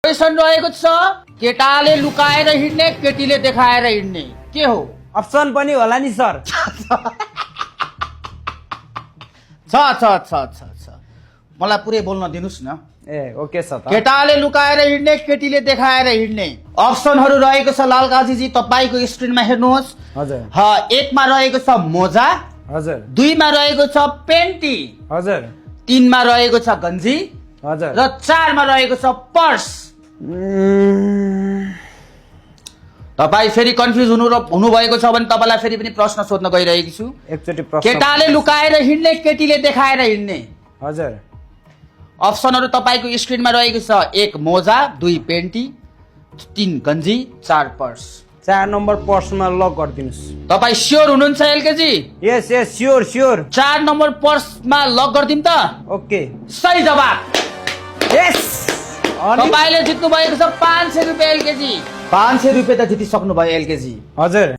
Question रहेको छ केटाले लुकाएर हिँड्ने केटीले देखाएर हिँड्ने के हो? अप्सन पनि होला नि सर। छ छ छ छ छ मलाई पुरै बोल्न दिनुस् न। ए ओके सर। केटाले लुकाएर हिँड्ने केटीले देखाएर हिँड्ने अप्सनहरू रहेको छ लालकाजीजी तपाईको स्क्रिनमा हेर्नुहोस्। हजुर। एकमा रहेको छ मोजा, हजुर। दुईमा रहेको छ पेन्टी, हजुर। तीनमा रहेको छ गन्जी, हजुर। र चारमा रहेको छ पर्स। तपाईँ फेरि कन्फ्युज हुनुभएको छ भने तपाईँलाई फेरि पनि प्रश्न सोध्न गइरहेको छु। एकचोटि प्रश्न। केटाले लुकाएर हिँड्ने केटीले देखाएर हिँड्ने हजुर। अप्सनहरू तपाईँको स्क्रिनमा रहेको छ। एक मोजा, दुई पेन्टी, तीन गन्जी, चार पर्स। 4 number पर्समा lock गरिदिनुस्। तपाईँ स्योर हुनुहुन्छ एलकेजी? यस यस स्योर स्योर। 4 नम्बर पर्समा लक गरिदिउँ त? ओके। सही जवाब। यस। तपाईँले जित्नु भएको छ 500 रुपियाँ एलकेजी। 500 रुपियाँ त जितिसक्नु भयो एलकेजी। हजुर।